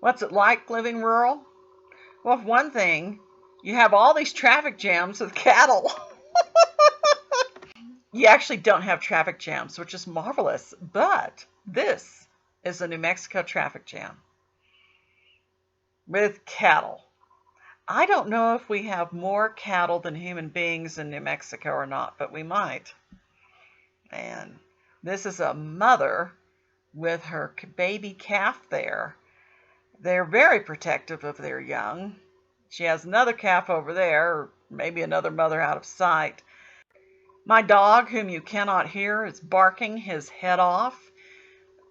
What's it like living rural? Well, for one thing, you have all these traffic jams with cattle. You actually don't have traffic jams, which is marvelous, but this is a New Mexico traffic jam with cattle. I don't know if we have more cattle than human beings in New Mexico or not, but we might. And this is a mother with her baby calf there. They're very protective of their young. She has another calf over there, or maybe another mother out of sight. My dog, whom you cannot hear, is barking his head off,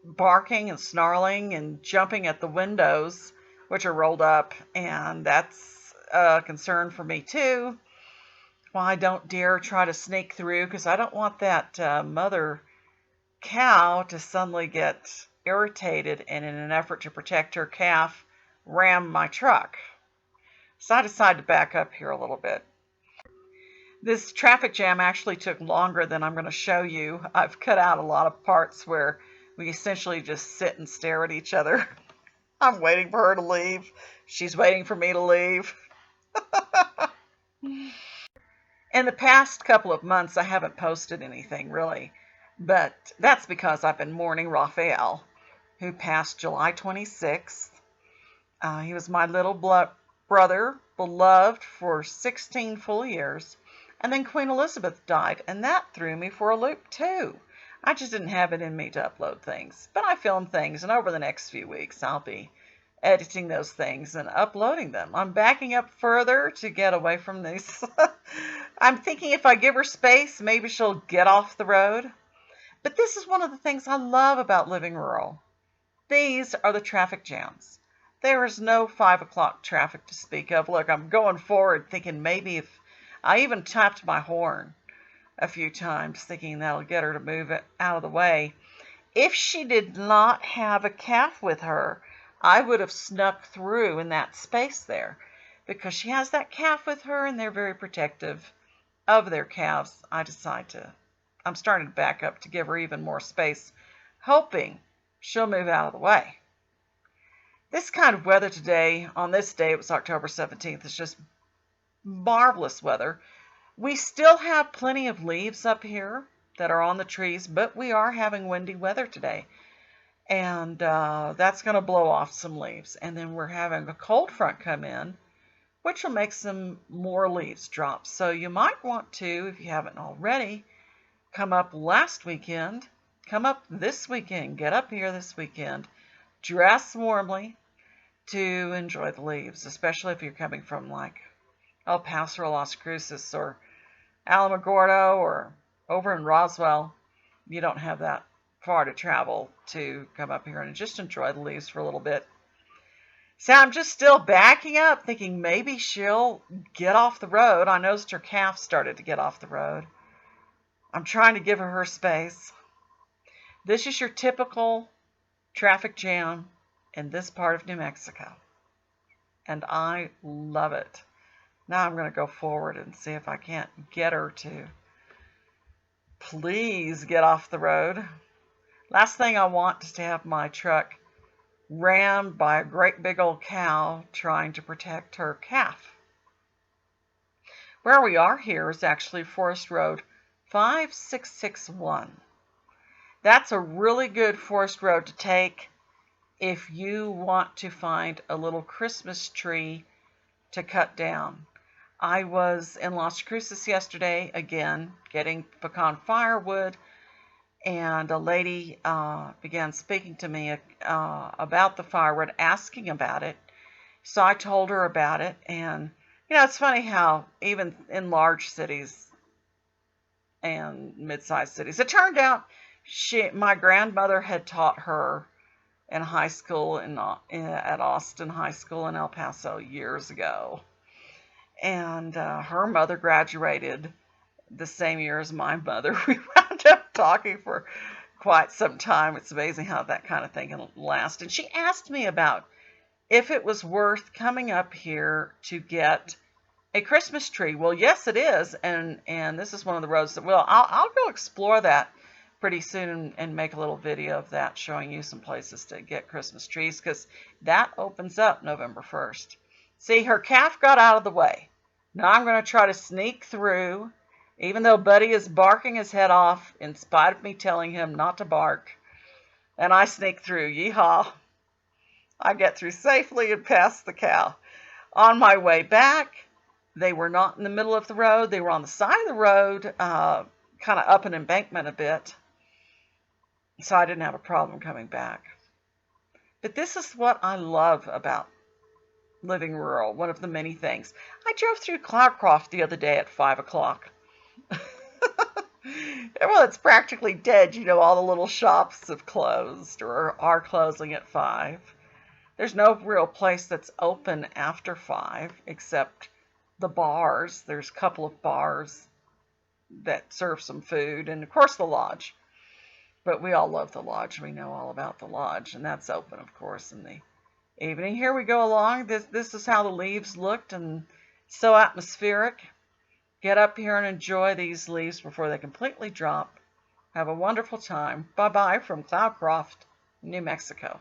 barking and snarling and jumping at the windows, which are rolled up, and that's a concern for me too. Well, I don't dare try to sneak through because I don't want that mother cow to suddenly get irritated and in an effort to protect her calf, ram my truck. So I decided to back up here a little bit. This traffic jam actually took longer than I'm going to show you. I've cut out a lot of parts where we essentially just sit and stare at each other. I'm waiting for her to leave. She's waiting for me to leave. In the past couple of months, I haven't posted anything really, but that's because I've been mourning Raphael, who passed July 26th. He was my little brother, beloved for 16 full years, and then Queen Elizabeth died, and that threw me for a loop too. I just didn't have it in me to upload things, but I filmed things, and over the next few weeks, I'll be editing those things and uploading them. I'm backing up further to get away from these. I'm thinking if I give her space, maybe she'll get off the road. But this is one of the things I love about living rural. These are the traffic jams. There is no 5 o'clock traffic to speak of. Look, I'm going forward thinking maybe if I even tapped my horn a few times, thinking that'll get her to move it out of the way. If she did not have a calf with her, I would have snuck through in that space there because she has that calf with her and they're very protective of their calves. I'm starting to back up to give her even more space, hoping she'll move out of the way. This kind of weather today, on this day, it was October 17th, it's just marvelous weather. We still have plenty of leaves up here that are on the trees, but we are having windy weather today. And that's going to blow off some leaves. And then we're having a cold front come in, which will make some more leaves drop. So you might want to, if you haven't already, come up last weekend, come up this weekend, get up here this weekend, dress warmly to enjoy the leaves, especially if you're coming from like El Paso or Las Cruces or Alamogordo or over in Roswell. You don't have that far to travel to come up here and just enjoy the leaves for a little bit. So I'm just still backing up, thinking maybe she'll get off the road. I noticed her calf started to get off the road. I'm trying to give her space. This is your typical traffic jam in this part of New Mexico, and I love it. Now I'm going to go forward and see if I can't get her to please get off the road. Last thing I want is to have my truck rammed by a great big old cow trying to protect her calf. Where we are here is actually Forest Road 5661. That's a really good forest road to take if you want to find a little Christmas tree to cut down. I was in Las Cruces yesterday, again, getting pecan firewood, and a lady began speaking to me about the firewood, asking about it. So I told her about it, and it's funny how even in large cities and mid-sized cities, it turned out my grandmother had taught her in high school at Austin High School in El Paso years ago. And her mother graduated the same year as my mother. We wound up talking for quite some time. It's amazing how that kind of thing can last. And she asked me about if it was worth coming up here to get a Christmas tree. Well, yes, it is. And this is one of the roads that I'll go explore that pretty soon and make a little video of that showing you some places to get Christmas trees, because that opens up November 1st. See, her calf got out of the way. Now I'm going to try to sneak through, even though Buddy is barking his head off in spite of me telling him not to bark. And I sneak through. Yeehaw. I get through safely and past the cow. On my way back, they were not in the middle of the road. They were on the side of the road, kind of up an embankment a bit. So I didn't have a problem coming back. But this is what I love about living rural, one of the many things. I drove through Cloudcroft the other day at 5 o'clock. Well, it's practically dead. You know, all the little shops have closed or are closing at 5. There's no real place that's open after 5 except the bars. There's a couple of bars that serve some food, and of course the lodge. But we all love the lodge. We know all about the lodge, and that's open, of course, in the evening. Here we go along. This is how the leaves looked, and so atmospheric. Get up here and enjoy these leaves before they completely drop. Have a wonderful time. Bye-bye from Cloudcroft, New Mexico.